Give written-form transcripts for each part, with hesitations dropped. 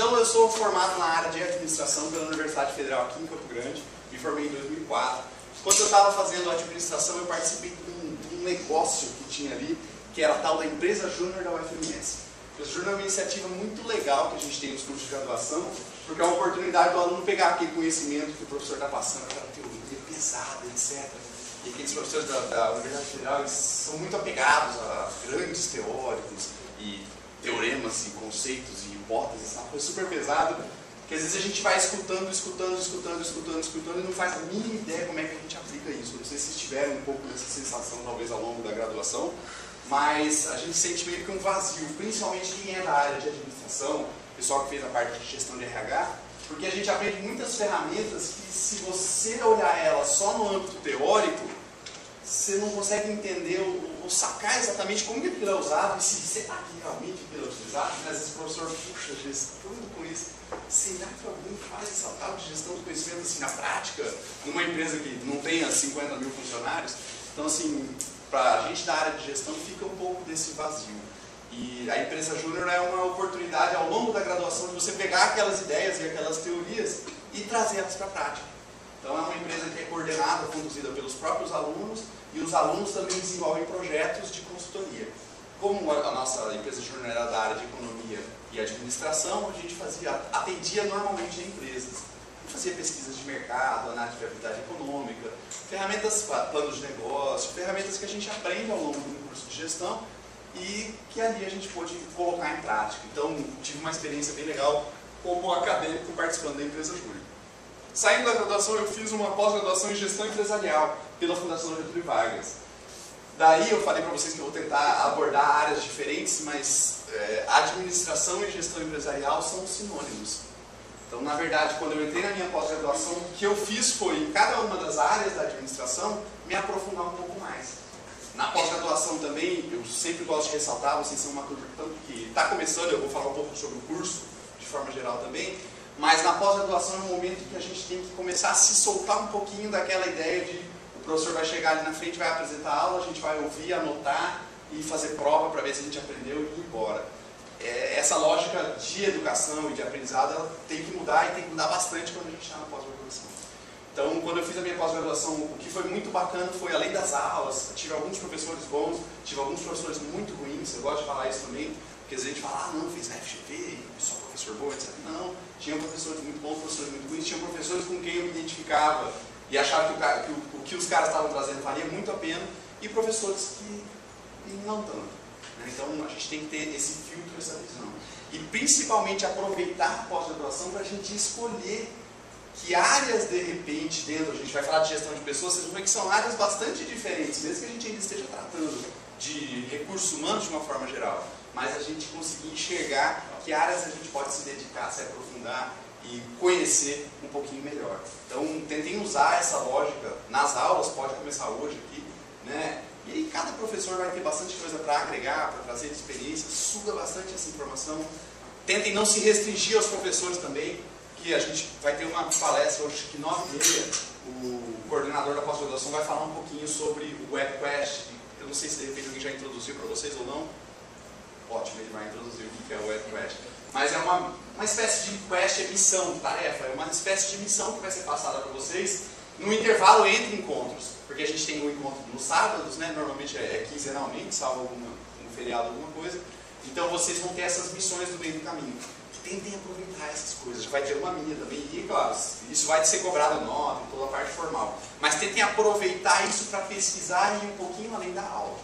Então, eu sou formado na área de administração pela Universidade Federal aqui em Campo Grande, me formei em 2004. Quando eu estava fazendo administração, eu participei de um negócio que tinha ali, que era a tal da Empresa Júnior da UFMS. A Empresa Júnior é uma iniciativa muito legal que a gente tem nos cursos de graduação, porque é uma oportunidade do aluno pegar aquele conhecimento que o professor está passando, aquela teoria pesada, etc. E aqueles professores da Universidade Federal, eles são muito apegados a grandes teóricos e teoremas e conceitos e hipóteses, uma coisa super pesada, que às vezes a gente vai escutando e não faz a mínima ideia como é que a gente aplica isso. Não sei se vocês tiveram um pouco dessa sensação, talvez, ao longo da graduação, mas a gente sente meio que um vazio, principalmente quem é da área de administração, o pessoal que fez a parte de gestão de RH, porque a gente aprende muitas ferramentas que, se você olhar elas só no âmbito teórico, você não consegue entender ou sacar exatamente como que aquilo é usado e se será que realmente aquilo é utilizado. Às vezes o professor, puxa, gestando com isso, será que alguém faz essa tal de gestão do conhecimento assim, na prática, numa empresa que não tenha 50 mil funcionários? Então, assim, para a gente da área de gestão fica um pouco desse vazio. E a Empresa Júnior é uma oportunidade ao longo da graduação de você pegar aquelas ideias e aquelas teorias e trazê-las para a prática. Então é uma empresa que é coordenada, conduzida pelos próprios alunos, e os alunos também desenvolvem projetos de consultoria. Como a nossa Empresa Júnior era da área de economia e administração, a gente atendia normalmente empresas. Fazia pesquisas de mercado, análise de viabilidade econômica, ferramentas, planos de negócio, ferramentas que a gente aprende ao longo do curso de gestão e que ali a gente pôde colocar em prática. Então, tive uma experiência bem legal como acadêmico participando da Empresa Júnior. Saindo da graduação, eu fiz uma pós-graduação em gestão empresarial pela Fundação Getúlio Vargas. Daí eu falei para vocês que eu vou tentar abordar áreas diferentes, mas administração e gestão empresarial são sinônimos. Então, na verdade, quando eu entrei na minha pós-graduação, o que eu fiz foi, em cada uma das áreas da administração, me aprofundar um pouco mais. Na pós-graduação também, eu sempre gosto de ressaltar, vocês são uma turma que está começando, eu vou falar um pouco sobre o curso, de forma geral também, mas na pós-graduação é um momento que a gente tem que começar a se soltar um pouquinho daquela ideia de o professor vai chegar ali na frente, vai apresentar a aula, a gente vai ouvir, anotar e fazer prova para ver se a gente aprendeu e ir embora. Essa lógica de educação e de aprendizado ela tem que mudar e tem que mudar bastante quando a gente está na pós-graduação. Então, quando eu fiz a minha pós-graduação, o que foi muito bacana foi, além das aulas, tive alguns professores bons, tive alguns professores muito ruins, eu gosto de falar isso também, porque às vezes a gente fala, não, fiz na FGV, só professor bom, etc. Não, tinha professores muito bons, professores muito ruins, tinha professores com quem eu me identificava e achava que o que os caras estavam trazendo valia muito a pena, e professores que não tanto. Então, a gente tem que ter esse filtro, essa visão. E, principalmente, aproveitar a pós-graduação para a gente escolher que áreas, de repente, dentro, a gente vai falar de gestão de pessoas, vocês vão ver que são áreas bastante diferentes, mesmo que a gente ainda esteja tratando de recursos humanos de uma forma geral. Mas a gente conseguir enxergar que áreas a gente pode se dedicar, se aprofundar e conhecer um pouquinho melhor. Então, tentem usar essa lógica nas aulas, pode começar hoje aqui, né? E aí cada professor vai ter bastante coisa para agregar, para trazer de experiência, suga bastante essa informação. Tentem não se restringir aos professores também, que a gente vai ter uma palestra hoje que 9h30, o coordenador da pós-graduação vai falar um pouquinho sobre o WebQuest. Eu não sei se de repente alguém já introduziu para vocês ou não. Ótimo, ele vai introduzir o que é o WebQuest. Mas é uma espécie de quest, é missão, tarefa, é uma espécie de missão que vai ser passada para vocês no intervalo entre encontros. Porque a gente tem um encontro nos sábados, né? Normalmente é quinzenalmente, salvo um feriado, alguma coisa. Então vocês vão ter essas missões no meio do caminho. Tentem aproveitar essas coisas. Vai ter uma minha também. E claro, isso vai ser cobrado nota, toda a parte formal. Mas tentem aproveitar isso para pesquisar e ir um pouquinho além da aula.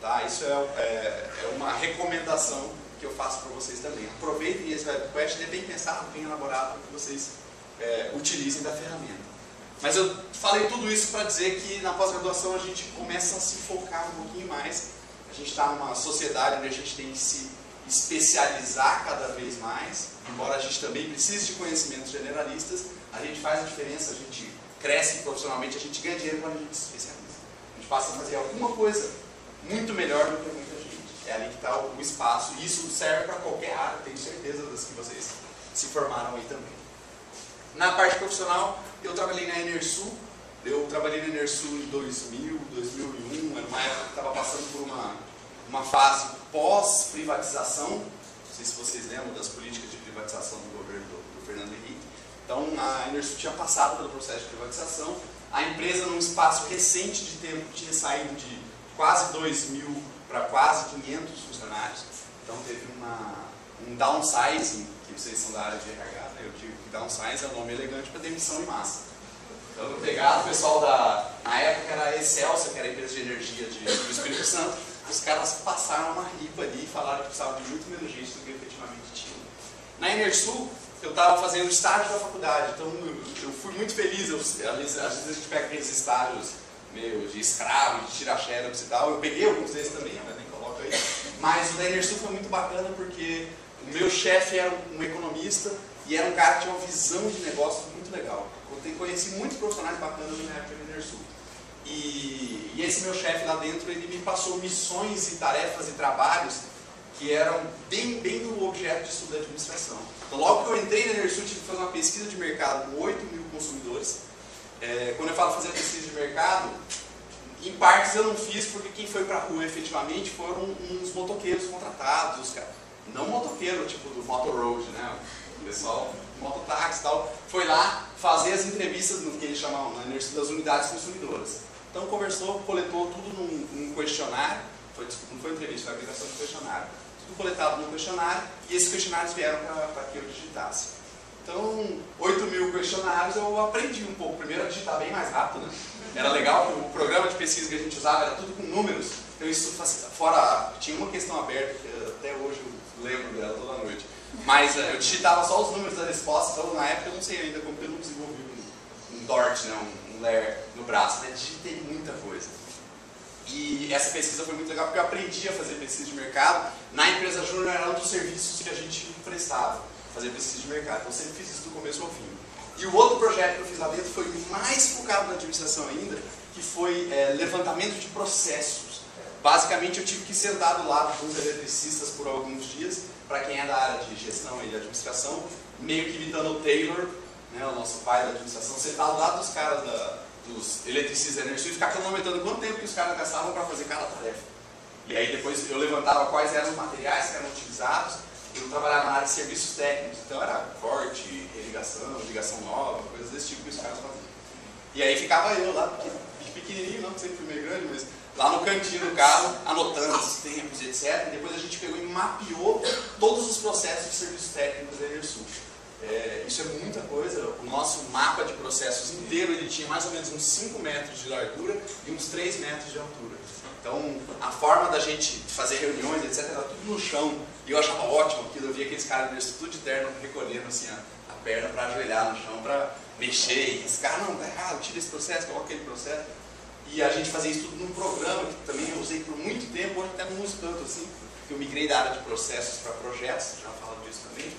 Tá? Isso é uma recomendação que eu faço para vocês também. Aproveitem esse WebQuest, ele é bem pensado, bem elaborado, para que vocês utilizem da ferramenta. Mas eu falei tudo isso para dizer que na pós-graduação a gente começa a se focar um pouquinho mais. A gente está numa sociedade onde a gente tem que se especializar cada vez mais. Embora a gente também precise de conhecimentos generalistas, a gente faz a diferença, a gente cresce profissionalmente, a gente ganha dinheiro quando a gente se especializa. A gente passa a fazer alguma coisa muito melhor do que muita gente. É ali que está o espaço, e isso serve para qualquer área, tenho certeza das que vocês se formaram aí também. Na parte profissional, eu trabalhei na Enersul. Eu trabalhei na Enersul em 2000, 2001, era uma época que estava passando por uma fase pós-privatização. Não sei se vocês lembram das políticas de privatização do Então a Enersul tinha passado pelo processo de privatização, a empresa num espaço recente de tempo tinha saído de quase 2.000 para quase 500 funcionários, então teve um downsizing, que vocês são da área de RH, né? Eu digo que downsizing é um nome elegante para demissão em massa. Então eu pegaram o pessoal na época era a Excelsa, que era a empresa de energia do Espírito Santo, os caras passaram uma ripa ali e falaram que precisavam de muito menos gente do que efetivamente tinha. Na Enersul, eu estava fazendo estágio da faculdade, então eu fui muito feliz. Às vezes a gente pega aqueles estágios meio de escravo, de tirar xerox e tal. Eu peguei alguns desses também, né, nem coloco aí. Mas o da Enersul foi muito bacana porque o meu chefe era um economista e era um cara que tinha uma visão de negócio muito legal. Eu conheci muitos profissionais bacanas na época da Enersul. E esse meu chefe lá dentro, ele me passou missões e tarefas e trabalhos que eram bem no objeto de estudo da administração. Então, logo que eu entrei na Enersul, tive que fazer uma pesquisa de mercado com 8.000 consumidores. Quando eu falo fazer pesquisa de mercado, em partes eu não fiz porque quem foi para a rua efetivamente foram uns motoqueiros contratados, cara. Não motoqueiro tipo do Motoroad, né? O pessoal do mototáxi e tal, foi lá fazer as entrevistas no que eles chamavam na Enersul das unidades consumidoras. Então conversou, coletou tudo num questionário, não foi entrevista, foi a aplicação de questionário. Tudo coletado num questionário e esses questionários vieram para que eu digitasse. Então, 8.000 questionários eu aprendi um pouco. Primeiro a digitar bem mais rápido, né? Era legal que o programa de pesquisa que a gente usava era tudo com números. Então isso fora, tinha uma questão aberta que até hoje eu lembro dela toda noite. Mas eu digitava só os números da resposta, então na época eu não sei ainda como eu não desenvolvi um DORT, né? um LER no braço, né? Digitei muita coisa. E essa pesquisa foi muito legal porque eu aprendi a fazer pesquisa de mercado. Na empresa Júnior era um dos serviços que a gente prestava, fazer pesquisa de mercado. Então eu sempre fiz isso do começo ao fim. E o outro projeto que eu fiz lá dentro foi mais focado na administração ainda, que foi levantamento de processos. Basicamente eu tive que sentar do lado dos eletricistas por alguns dias, para quem é da área de gestão e de administração, meio que imitando o Taylor, né, o nosso pai da administração, sentar do lado dos caras dos eletricistas da Enersul e ficar cronometrando quanto tempo que os caras gastavam para fazer cada tarefa. E aí depois eu levantava quais eram os materiais que eram utilizados. Eu trabalhava na área de serviços técnicos, então era corte, religação, ligação nova, coisas desse tipo que os caras faziam. E aí ficava eu lá, pequenininho, não, sempre fui meio grande, mas lá no cantinho do carro, anotando os tempos, etc. E depois a gente pegou e mapeou todos os processos de serviços técnicos da Enersul. Isso é muita coisa. O nosso mapa de processos inteiro, ele tinha mais ou menos uns 5 metros de largura e uns 3 metros de altura. Então, a forma da gente fazer reuniões, etc., era tudo no chão. E eu achava ótimo aquilo. Eu via aqueles caras do tudo de terno recolhendo assim, a perna para ajoelhar no chão, para mexer. E esse cara, não, tá errado, tira esse processo, coloca aquele processo. E a gente fazia isso tudo num programa que também eu usei por muito tempo, hoje até não uso tanto assim. Eu migrei da área de processos para projetos, já falo disso também.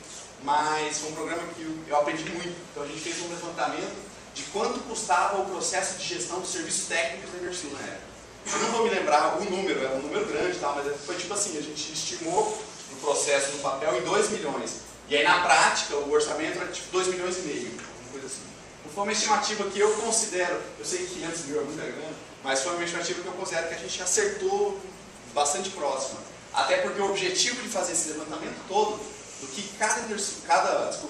Mas foi um programa que eu aprendi muito. Então a gente fez um levantamento de quanto custava o processo de gestão dos serviços técnicos da Enersul na época. Eu não vou me lembrar o número, era um número grande, tá? Mas foi tipo assim, a gente estimou o processo no papel em 2 milhões. E aí na prática o orçamento era tipo 2,5 milhões, alguma coisa assim. Então foi uma estimativa que eu considero, eu sei que 500 mil é muito grande, mas foi uma estimativa que eu considero que a gente acertou bastante próxima. Até porque o objetivo de fazer esse levantamento todo, do que cada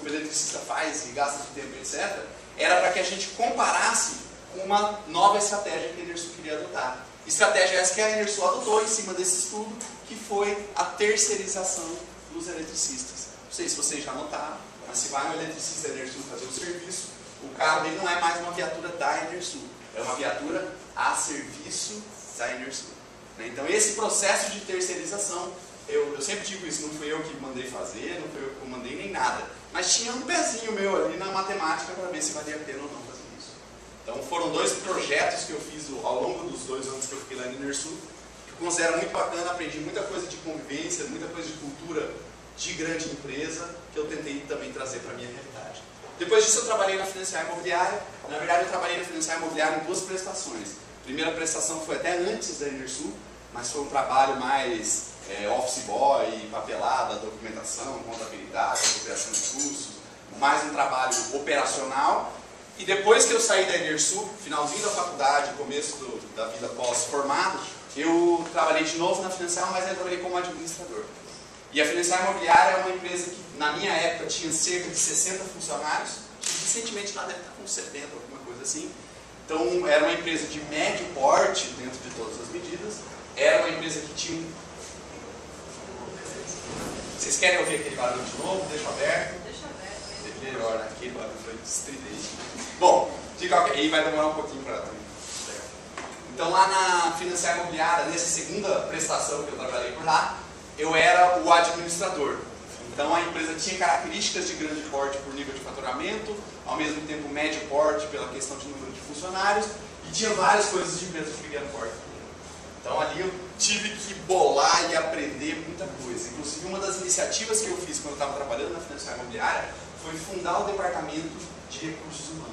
eletricista faz e gasta de tempo, etc., era para que a gente comparasse com uma nova estratégia que a Enersul queria adotar. Estratégia essa que a Enersul adotou em cima desse estudo, que foi a terceirização dos eletricistas. Não sei se vocês já notaram, mas se vai um eletricista da Enersul fazer um serviço, o carro dele não é mais uma viatura da Enersul, é uma viatura a serviço da Enersul. Então esse processo de terceirização, eu sempre digo isso, não fui eu que mandei fazer, não fui eu que mandei nem nada, mas tinha um pezinho meu ali na matemática para ver se valia a pena ou não fazer isso. Então foram 2 projetos que eu fiz ao longo dos 2 anos que eu fiquei lá na Enersul, que eu considero muito bacana, aprendi muita coisa de convivência, muita coisa de cultura de grande empresa, que eu tentei também trazer para a minha realidade. Depois disso eu trabalhei na Financiar Imobiliária. Na verdade eu trabalhei na Financiar Imobiliária em 2 prestações. A primeira prestação foi até antes da Enersul, mas foi um trabalho mais office boy, papelada, documentação, contabilidade, recuperação de custos, mais um trabalho operacional. E depois que eu saí da Enersul, finalzinho da faculdade, começo da vida pós-formado, eu trabalhei de novo na Financiar, mas eu trabalhei como administrador. E a Financiar Imobiliária é uma empresa que, na minha época, tinha cerca de 60 funcionários, tive recentemente lá deve estar com 70, alguma coisa assim. Então era uma empresa de médio porte dentro de todas as medidas. Era uma empresa que tinha um... Vocês querem ouvir aquele barulho de novo? Deixa aberto. Deixa aberto. Melhor, né? Aquele barulho foi estridente. Bom, de qualquer... E vai demorar um pouquinho para... Então lá na Financiar Imobiliária, nessa segunda prestação que eu trabalhei por lá, eu era o administrador. Então a empresa tinha características de grande porte por nível de faturamento, ao mesmo tempo médio porte pela questão de número de funcionários, e tinha várias coisas de empresa de pequeno porte. Então ali eu tive que bolar e aprender muita coisa. Inclusive uma das iniciativas que eu fiz quando eu estava trabalhando na Financiar Imobiliária foi fundar o departamento de recursos humanos.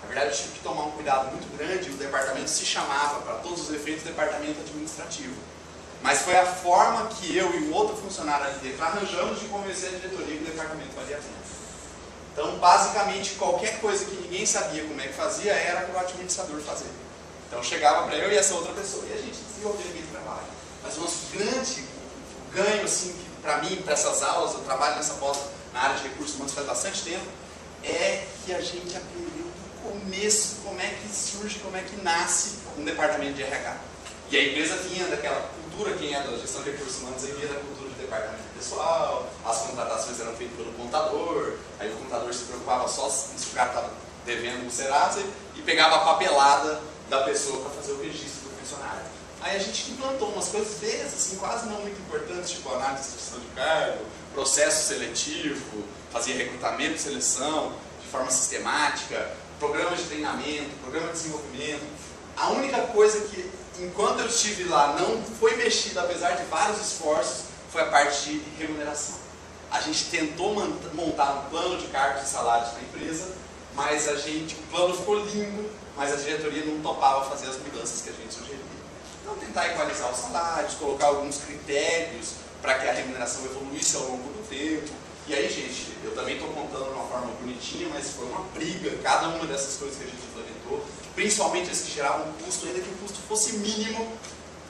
Na verdade eu tive que tomar um cuidado muito grande, o departamento se chamava, para todos os efeitos, departamento administrativo. Mas foi a forma que eu e um outro funcionário ali dentro arranjamos de convencer a diretoria que o departamento valia a pena. Então, basicamente, qualquer coisa que ninguém sabia como é que fazia, era para o administrador fazer. Então, chegava para eu e essa outra pessoa e a gente desenvolvia aquele trabalho. Mas o nosso grande ganho, assim, para mim, para essas aulas, eu trabalho nessa pós na área de recursos humanos faz bastante tempo, é que a gente aprendeu do começo como é que surge, como é que nasce um departamento de RH. E a empresa vinha daquela cultura, quem é da gestão de recursos humanos, vinha da cultura de departamento pessoal, as contratações eram feitas pelo contador, aí o contador se preocupava só se o cara estava devendo um Serasa e pegava a papelada da pessoa para fazer o registro do funcionário. Aí a gente implantou umas coisas dessas, assim, quase não muito importantes, tipo análise de gestão de cargo, processo seletivo, fazia recrutamento e seleção de forma sistemática, programas de treinamento, programa de desenvolvimento. A única coisa que, enquanto eu estive lá, não foi mexida, apesar de vários esforços, foi a parte de remuneração. A gente tentou montar um plano de cargos e salários para a empresa, mas o plano ficou lindo, mas a diretoria não topava fazer as mudanças que a gente sugeria. Então, tentar equalizar os salários, colocar alguns critérios para que a remuneração evoluísse ao longo do tempo. E aí, gente, eu também estou contando de uma forma bonitinha, mas foi uma briga, cada uma dessas coisas que a gente implementou, principalmente as que geravam custo, ainda que o custo fosse mínimo,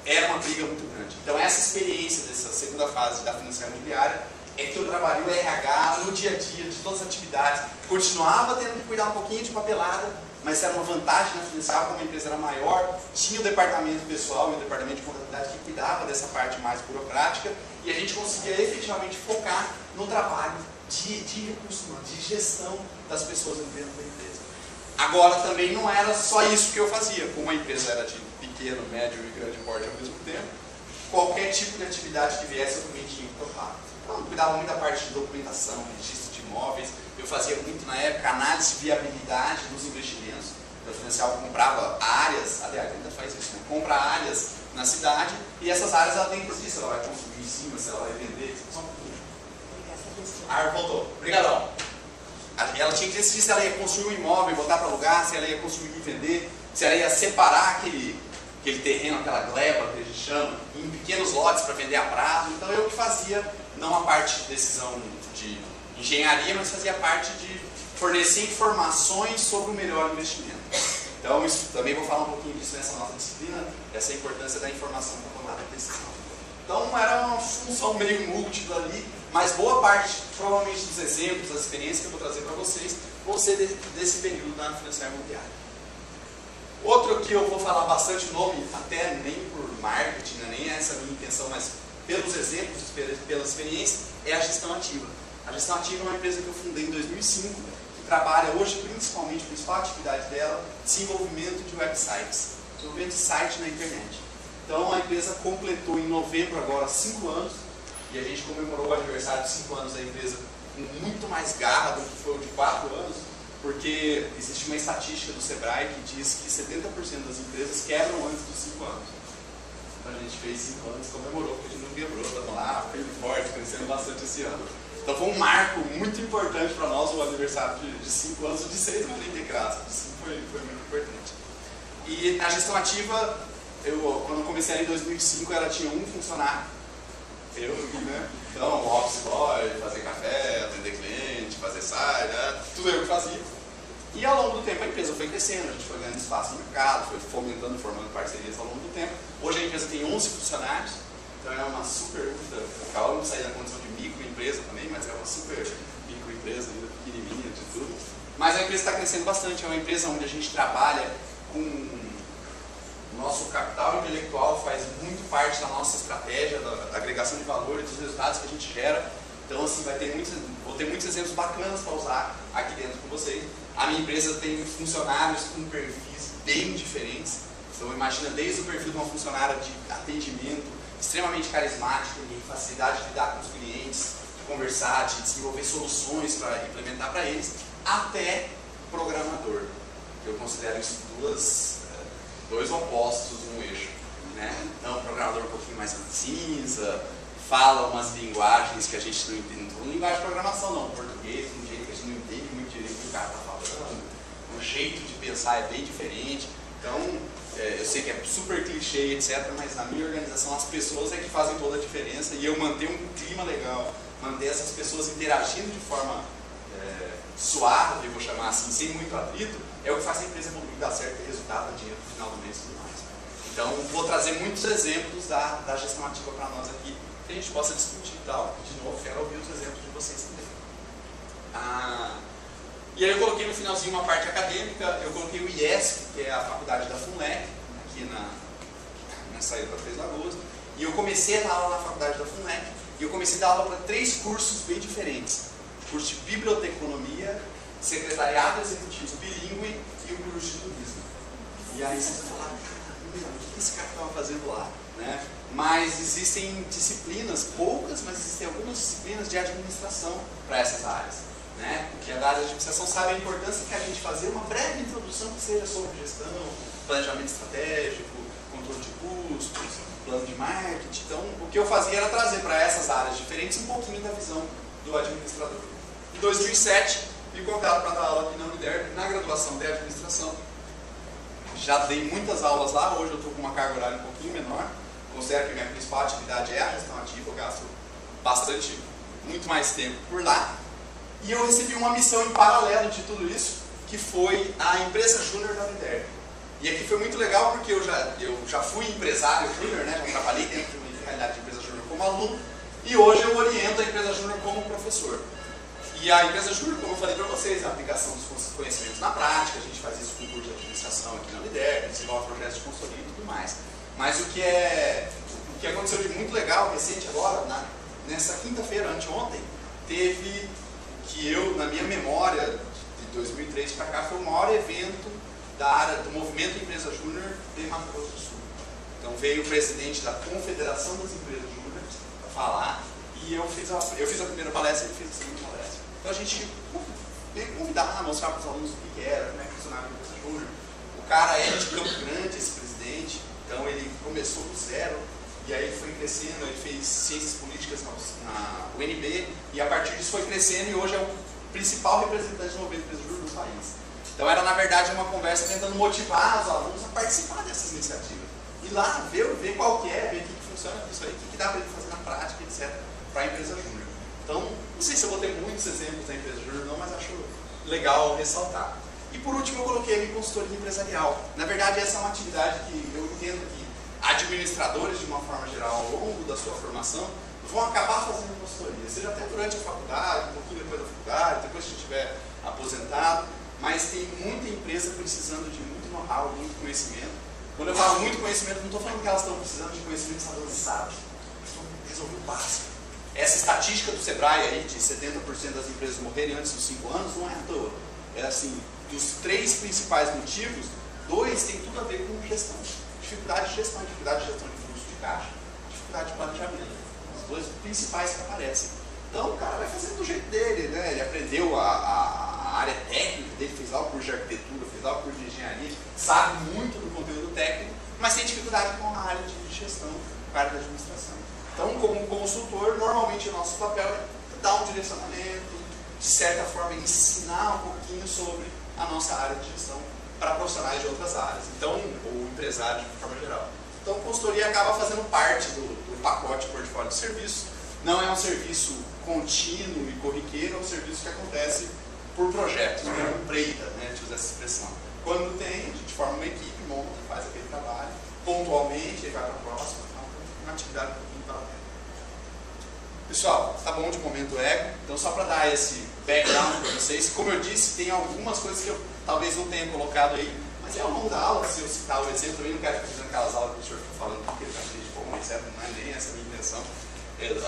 era uma briga muito grande. Então essa experiência dessa segunda fase da Financiar Imobiliária é que eu trabalhei o RH no dia a dia, de todas as atividades, continuava tendo que cuidar um pouquinho de papelada, mas era uma vantagem na Financiar, como a empresa era maior, tinha o departamento pessoal e o departamento de contabilidade que cuidava dessa parte mais burocrática, e a gente conseguia efetivamente focar no trabalho de recursos humanos, de gestão das pessoas dentro da empresa. Agora também não era só isso que eu fazia, como a empresa era de pequeno, médio e grande porte ao mesmo tempo, qualquer tipo de atividade que viesse eu também tinha que topar. Então eu cuidava muito da parte de documentação, registro de imóveis, eu fazia muito na época análise de viabilidade dos investimentos. O Financiar comprava áreas, aliás, ainda faz isso, né? Compra áreas na cidade e essas áreas ela tem que decidir se ela vai construir em cima, se ela vai vender, só um voltou. Obrigadão. Ela tinha que decidir se ela ia construir um imóvel e botar para alugar, se ela ia construir e vender, se ela ia separar aquele terreno, aquela gleba que a gente chama, em pequenos lotes para vender a prazo. Então eu que fazia, não a parte de decisão de engenharia, mas fazia parte de fornecer informações sobre o melhor investimento. Então isso, também vou falar um pouquinho disso nessa nossa disciplina, essa importância da informação para tomar a decisão. Então era uma função meio múltipla ali, mas boa parte, provavelmente, dos exemplos, das experiências que eu vou trazer para vocês, vão ser desse período na Financiar Imobiliária. Outro que eu vou falar bastante o nome, até nem por marketing, nem essa é a minha intenção, mas pelos exemplos, pela experiência, é a gestão ativa. A gestão ativa é uma empresa que eu fundei em 2005, que trabalha hoje principalmente, a principal atividade dela, desenvolvimento de websites, desenvolvimento de site na internet. Então a empresa completou em novembro agora 5 anos, e a gente comemorou o aniversário de 5 anos da empresa com muito mais garra do que foi o de 4 anos, porque existe uma estatística do Sebrae que diz que 70% das empresas quebram antes dos 5 anos. Então a gente fez 5 anos, comemorou, porque a gente não quebrou, estamos lá, firme e forte, crescendo bastante esse ano. Então foi um marco muito importante para nós o aniversário de 5 anos, o de 6 eu falei de graça, de 5 foi muito importante. E a gestão ativa, quando eu comecei ali em 2005, ela tinha um funcionário, eu, né? Então, office boy, fazer café, atender cliente, fazer site, né? Tudo eu que fazia. E ao longo do tempo a empresa foi crescendo, a gente foi ganhando espaço no mercado, foi fomentando, formando parcerias ao longo do tempo. Hoje a empresa tem 11 funcionários, então é uma super, acabamos de sair da condição de microempresa também, mas é uma super microempresa, ainda pequenininha de tudo. Mas a empresa está crescendo bastante, é uma empresa onde a gente trabalha com o nosso capital intelectual, faz muito parte da nossa estratégia, da agregação de valor e dos resultados que a gente gera. Então, assim, vou ter muitos exemplos bacanas para usar aqui dentro com vocês. A minha empresa tem funcionários com perfis bem diferentes. Então, imagina desde o perfil de uma funcionária de atendimento, extremamente carismática, tem facilidade de lidar com os clientes, de conversar, de desenvolver soluções para implementar para eles, até programador. Eu considero isso dois opostos no eixo, né? Então, o programador um pouquinho mais cinza, fala umas linguagens que a gente não entende, não linguagem de programação não, português, de um jeito que a gente não entende muito direito o que o cara está falando, o jeito de pensar é bem diferente. Então, eu sei que é super clichê, etc., mas na minha organização as pessoas é que fazem toda a diferença, e eu manter um clima legal, manter essas pessoas interagindo de forma suave, vou chamar assim, sem muito atrito, é o que faz a empresa evoluir, dar certo, ter resultado, dinheiro no final do mês e tudo mais. Então, vou trazer muitos exemplos da gestão ativa para nós aqui, que a gente possa discutir e tal. De novo, quero ouvir os exemplos de vocês também. E aí eu coloquei no finalzinho uma parte acadêmica, eu coloquei o IESP, que é a faculdade da FUNLEC, aqui na saída para Três Lagoas, e eu comecei a dar aula na faculdade da FUNLEC, e eu comecei a dar aula para 3 cursos bem diferentes. O curso de biblioteconomia, secretariado executivo bilíngue e o curso de turismo. E aí vocês vão falar, o que esse cara estava fazendo lá? Né? Mas existem disciplinas, poucas, mas existem algumas disciplinas de administração para essas áreas. Né? Porque a área de administração sabe a importância que a gente fazer uma breve introdução que seja sobre gestão, planejamento estratégico, controle de custos, plano de marketing. Então, o que eu fazia era trazer para essas áreas diferentes um pouquinho da visão do administrador. Em 2007, me convidaram para dar aula aqui na UniDerp, na graduação de administração. Já dei muitas aulas lá, hoje eu estou com uma carga horária um pouquinho menor. Considero que minha principal atividade é a gestão ativa, eu gasto muito mais tempo por lá. E eu recebi uma missão em paralelo de tudo isso, que foi a empresa júnior da UniDerp. E aqui foi muito legal porque eu já fui empresário júnior, né? Já trabalhei dentro de uma realidade de empresa júnior como aluno, e hoje eu oriento a empresa júnior como professor. E a empresa júnior, como eu falei para vocês, a aplicação dos conhecimentos na prática, a gente faz isso com o curso de administração aqui na UniDerp, desenvolve projetos de consultoria e tudo mais. Mas o que aconteceu de muito legal, recente agora, nessa quinta-feira, anteontem, teve que eu, na minha memória, de 2003 para cá, foi o maior evento da área do movimento Empresa Júnior de Mato Grosso do Sul. Então veio o presidente da Confederação das Empresas Júnior para falar, e eu fiz a primeira palestra e ele fez a segunda palestra. Então a gente veio convidar, mostrar para os alunos o que era, como é que funcionava a Empresa Júnior. O cara é de Campo Grande, esse presidente, então ele começou do zero, e aí ele foi crescendo, ele fez ciências políticas na UNB, e a partir disso foi crescendo, e hoje é o principal representante do movimento Empresa Júnior do país. Então era, na verdade, uma conversa tentando motivar os alunos a participar dessas iniciativas. Ir lá, ver qual que é, ver o que funciona com isso aí, o que dá para ele fazer na prática, etc., para a Empresa Júnior. Então, não sei se eu vou ter muitos exemplos da Empresa Júnior, não, mas acho legal ressaltar. E por último, eu coloquei ali consultoria empresarial. Na verdade, essa é uma atividade que eu entendo que administradores, de uma forma geral, ao longo da sua formação, vão acabar fazendo consultoria, seja até durante a faculdade, um pouquinho depois da faculdade, depois que estiver aposentado, mas tem muita empresa precisando de muito know-how, muito conhecimento. Quando eu falo muito conhecimento, não estou falando que elas estão precisando de conhecimentos avançados, estão resolver o básico. Essa estatística do Sebrae aí, de 70% das empresas morrerem antes dos 5 anos, não é à toa. É assim, dos 3 principais motivos, 2 tem tudo a ver com gestão. Dificuldade de gestão de fluxo de caixa, dificuldade de planejamento. Os 2 principais que aparecem. Então o cara vai fazendo do jeito dele, né? Ele aprendeu a área técnica dele, fez lá o curso de arquitetura, fez lá o curso de engenharia, sabe muito do conteúdo técnico, mas tem dificuldade com a área de gestão, com a área da administração. Então, como consultor, normalmente o nosso papel é dar um direcionamento, de certa forma ensinar um pouquinho sobre a nossa área de gestão para profissionais de outras áreas, então, ou empresários de forma geral. Então, a consultoria acaba fazendo parte do pacote portfólio de serviços. Não é um serviço contínuo e corriqueiro, é um serviço que acontece por projetos, por empreita, né, a gente usa essa expressão. Quando tem, a gente forma uma equipe, monta, faz aquele trabalho, pontualmente, ele vai para a próxima, uma atividade um pouquinho paralela. Pessoal, tá bom de momento ego, então só para dar esse background para vocês, como eu disse, tem algumas coisas que eu talvez não tenha colocado aí, mas é ao longo da aula, se eu citar o exemplo, também não quero ficar fazendo aquelas aulas que o professor fica falando porque ele está cheio de bom, etc. Não é nem essa a minha intenção.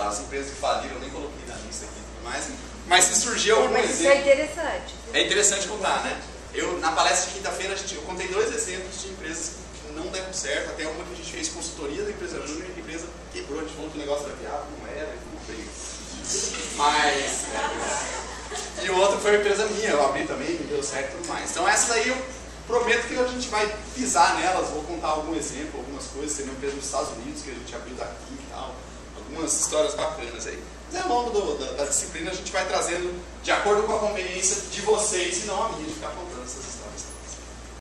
As empresas que faliram, eu nem coloquei na lista aqui e tudo mais, mas se surgiu algum mas exemplo... isso é interessante. É interessante contar, né? Na palestra de quinta-feira, eu contei 2 exemplos de empresas que não deram certo, até uma que a gente fez consultoria da empresa júnior e a empresa quebrou, a gente falou que o negócio era viável, não era, não briga. Mas... E o outro foi uma empresa minha, eu abri também, me deu certo e tudo mais. Então essas aí eu prometo que a gente vai pisar nelas, vou contar algum exemplo, algumas coisas, tem uma empresa nos Estados Unidos que a gente abriu daqui e tal, algumas histórias bacanas aí. Mas ao longo da disciplina a gente vai trazendo de acordo com a conveniência de vocês e não a minha de ficar contando essas histórias.